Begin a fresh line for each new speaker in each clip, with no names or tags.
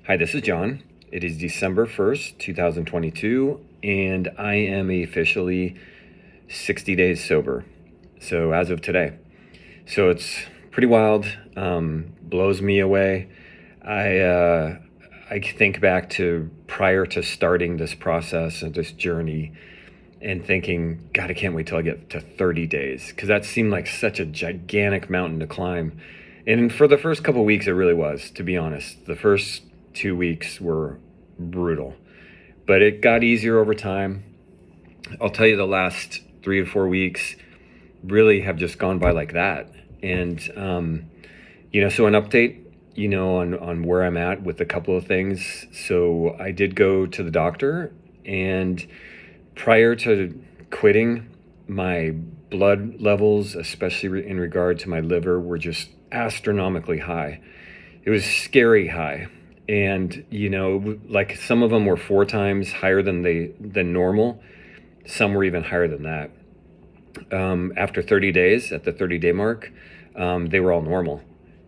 Hi, this is John. It is December 1st, 2022, and I am officially 60 days sober. So, as of today. So, it's pretty wild, blows me away. I, uh, I think back to prior to starting this process and this journey and thinking, God, I can't wait till I get to 30 days because that seemed like such a gigantic mountain to climb. And for the first couple of weeks, it really was, to be honest. The first 2 weeks were brutal, but it got easier over time. I'll tell you, the last 3 to 4 weeks really have just gone by like that. And, so an update, on where I'm at with a couple of things. So I did go to the doctor, and prior to quitting, my blood levels, especially in regard to my liver, were just astronomically high. It was scary high. And, like some of them were 4 times higher than normal. Some were even higher than that. After 30 days, at the 30-day mark, they were all normal.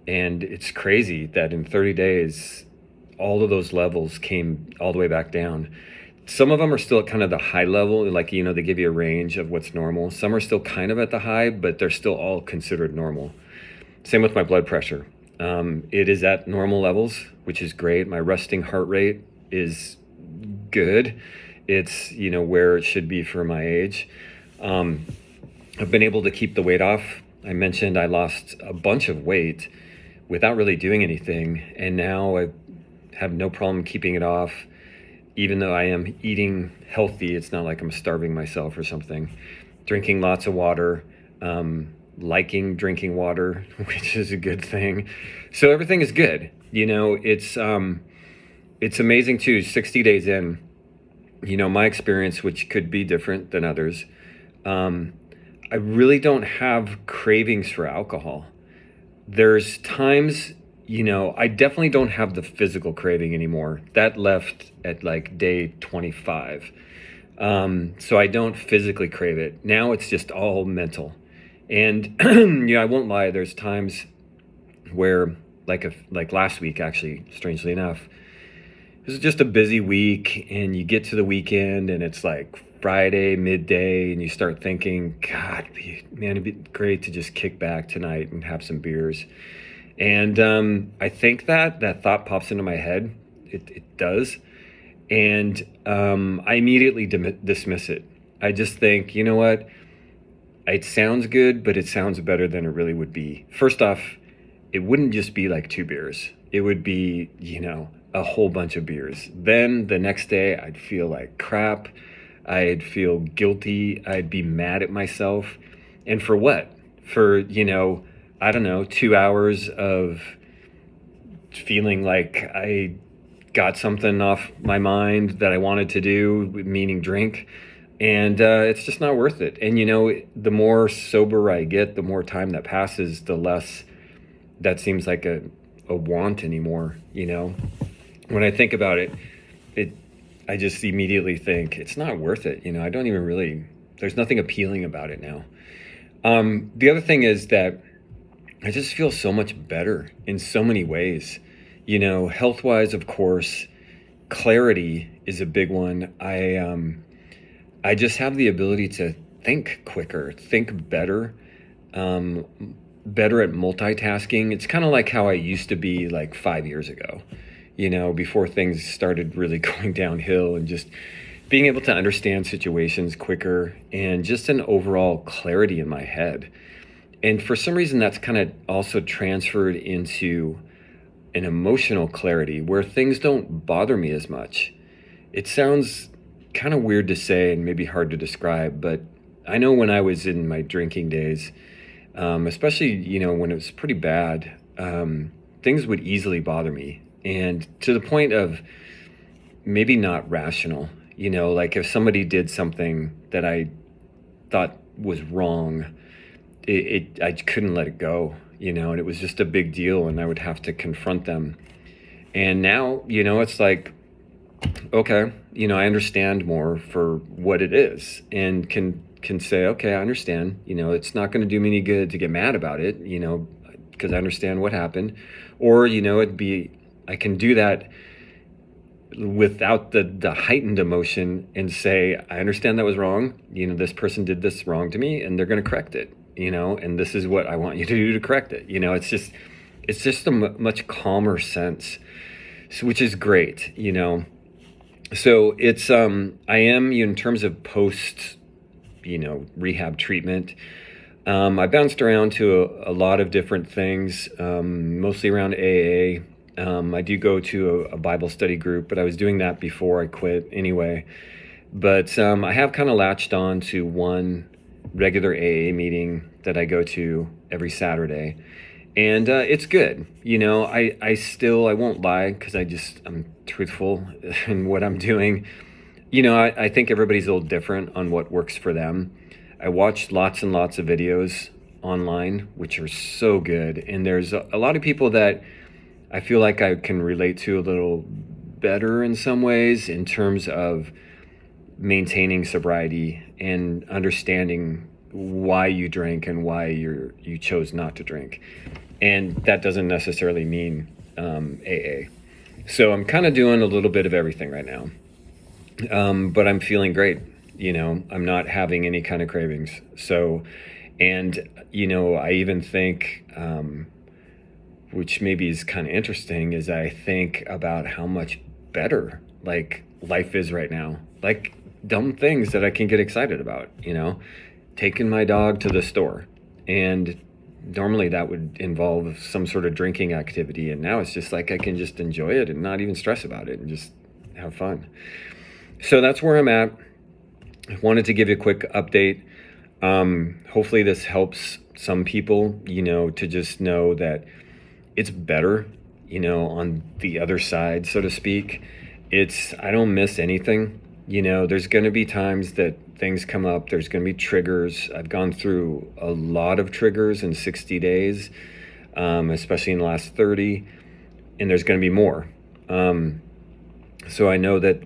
And it's crazy that in 30 days, all of those levels came all the way back down. Some of them are still at kind of the high level, like, they give you a range of what's normal. Some are still kind of at the high, but they're still all considered normal. Same with my blood pressure. It is at normal levels, which is great. My resting heart rate is good. It's, where it should be for my age. I've been able to keep the weight off. I mentioned I lost a bunch of weight without really doing anything. And now I have no problem keeping it off. Even though I am eating healthy, it's not like I'm starving myself or something. Drinking lots of water, liking drinking water, which is a good thing. So everything is good. It's amazing too. 60 days in, my experience, which could be different than others, I really don't have cravings for alcohol. There's times, I definitely don't have the physical craving anymore. That left at like day 25. So I don't physically crave it. Now it's just all mental. And, I won't lie, there's times where, like last week, actually, strangely enough, it was just a busy week, and you get to the weekend and it's like Friday midday, and you start thinking, God, man, it'd be great to just kick back tonight and have some beers. And I think that thought pops into my head. It does. And I immediately dismiss it. I just think, you know what? It sounds good, but it sounds better than it really would be. First off, it wouldn't just be like 2 beers. It would be, a whole bunch of beers. Then the next day, I'd feel like crap. I'd feel guilty. I'd be mad at myself. And for what? For, I don't know, 2 hours of feeling like I got something off my mind that I wanted to do, meaning drink. And it's just not worth it. And, the more sober I get, the more time that passes, the less that seems like a want anymore, When I think about it, I just immediately think it's not worth it. I don't even really, there's nothing appealing about it now. The other thing is that I just feel so much better in so many ways. Health-wise, of course, clarity is a big one. I just have the ability to think quicker, think better, better at multitasking. It's kind of like how I used to be like 5 years ago, before things started really going downhill, and just being able to understand situations quicker and just an overall clarity in my head. And for some reason, that's kind of also transferred into an emotional clarity where things don't bother me as much. It sounds kind of weird to say and maybe hard to describe, but I know when I was in my drinking days, especially, when it was pretty bad, things would easily bother me. And to the point of maybe not rational, like if somebody did something that I thought was wrong, I couldn't let it go, and it was just a big deal, and I would have to confront them. And now, it's like, okay, I understand more for what it is, and can say, okay, I understand, it's not going to do me any good to get mad about it, because I understand what happened. Or, I can do that without the heightened emotion and say, I understand that was wrong. This person did this wrong to me and they're going to correct it, and this is what I want you to do to correct it. It's just a much calmer sense, which is great. So it's, I am, in terms of post, rehab treatment, I bounced around to a lot of different things, mostly around AA. I do go to a Bible study group, but I was doing that before I quit anyway. But I have kind of latched on to one regular AA meeting that I go to every Saturday. And it's good. I won't lie, because I'm truthful in what I'm doing. I think everybody's a little different on what works for them. I watched lots and lots of videos online, which are so good. And there's a lot of people that I feel like I can relate to a little better in some ways, in terms of maintaining sobriety and understanding why you drink and why you chose not to drink. And that doesn't necessarily mean AA. So I'm kind of doing a little bit of everything right now. But I'm feeling great. I'm not having any kind of cravings. So, and, I even think, which maybe is kind of interesting, is I think about how much better like life is right now. Like dumb things that I can get excited about, taking my dog to the store, and normally that would involve some sort of drinking activity. And now it's just like, I can just enjoy it and not even stress about it and just have fun. So that's where I'm at. I wanted to give you a quick update. Hopefully this helps some people, to just know that it's better, on the other side, so to speak. I don't miss anything. There's going to be times that things come up. There's going to be triggers. I've gone through a lot of triggers in 60 days, especially in the last 30, and there's going to be more. So I know that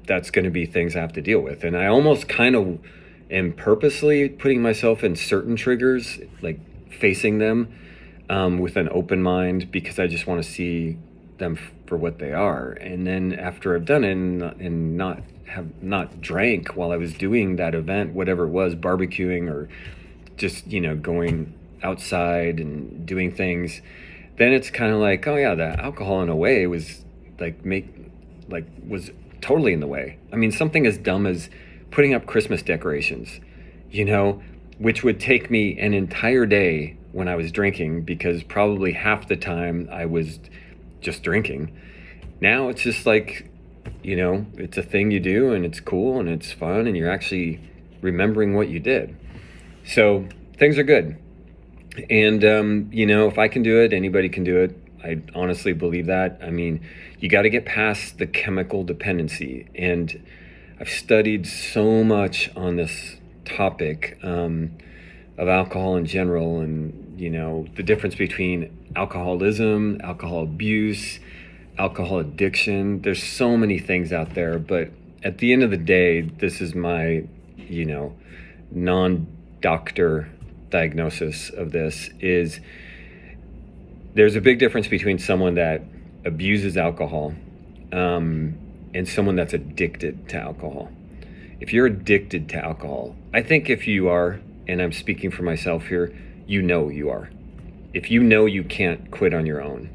that's going to be things I have to deal with. And I almost kind of am purposely putting myself in certain triggers, like facing them with an open mind, because I just want to see them for what they are. And then after I've done it and not drank while I was doing that event, whatever it was, barbecuing or just, going outside and doing things, then it's kind of like, oh yeah, the alcohol in a way was was totally in the way. I mean, something as dumb as putting up Christmas decorations, which would take me an entire day when I was drinking, because probably half the time I was just drinking. Now it's just like, it's a thing you do, and it's cool and it's fun, and you're actually remembering what you did. So things are good. And, if I can do it, anybody can do it. I honestly believe that. I mean, you got to get past the chemical dependency. And I've studied so much on this topic of alcohol in general, and, the difference between alcoholism, alcohol abuse, alcohol addiction. There's so many things out there. But at the end of the day, this is my, non-doctor diagnosis of this is, there's a big difference between someone that abuses alcohol and someone that's addicted to alcohol. If you're addicted to alcohol, I think if you are, and I'm speaking for myself here, you are. If you can't quit on your own,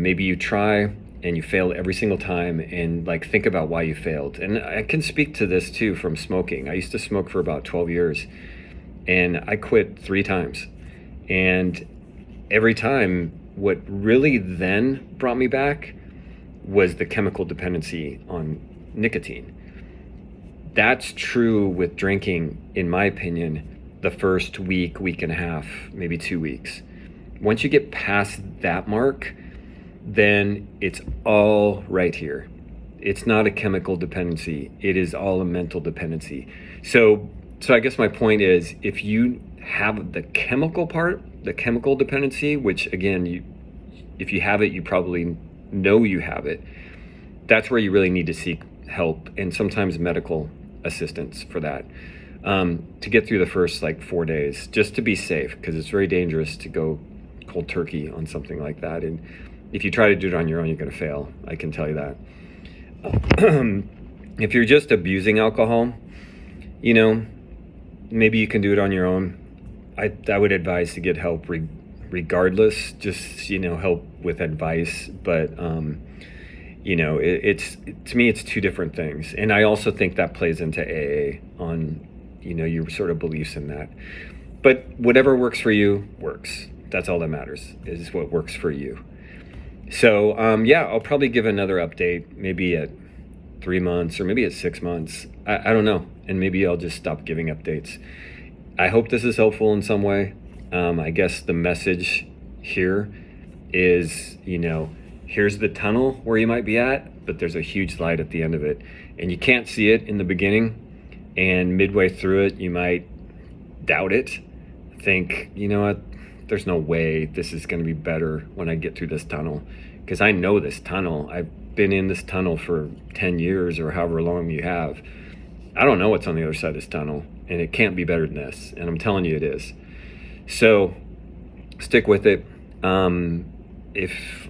maybe you try and you fail every single time, and think about why you failed. And I can speak to this too from smoking. I used to smoke for about 12 years and I quit 3 times. And every time, what really then brought me back was the chemical dependency on nicotine. That's true with drinking, in my opinion, the first week and a half, maybe 2 weeks. Once you get past that mark, then it's all right here. It's not a chemical dependency. It is all a mental dependency. So I guess my point is, if you have the chemical part, the chemical dependency, which again, if you have it, you probably know you have it. That's where you really need to seek help, and sometimes medical assistance for that, to get through the first 4 days, just to be safe, because it's very dangerous to go cold turkey on something like that. And if you try to do it on your own, you're going to fail. I can tell you that. If you're just abusing alcohol, you know, maybe you can do it on your own. I would advise to get help regardless, just, help with advice. But, it's to me, it's two different things. And I also think that plays into AA on, your sort of beliefs in that. But whatever works for you works. That's all that matters, is what works for you. So, I'll probably give another update, maybe at 3 months or maybe at 6 months. I don't know. And maybe I'll just stop giving updates. I hope this is helpful in some way. I guess the message here is, here's the tunnel where you might be at, but there's a huge light at the end of it. And you can't see it in the beginning. And midway through it, you might doubt it. Think, you know what? There's no way this is going to be better when I get through this tunnel. Because I know this tunnel. I've been in this tunnel for 10 years or however long you have. I don't know what's on the other side of this tunnel. And it can't be better than this. And I'm telling you it is. So stick with it. If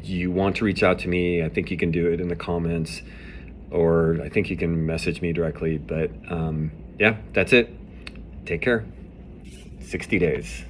you want to reach out to me, I think you can do it in the comments. Or I think you can message me directly. But that's it. Take care. 60 days.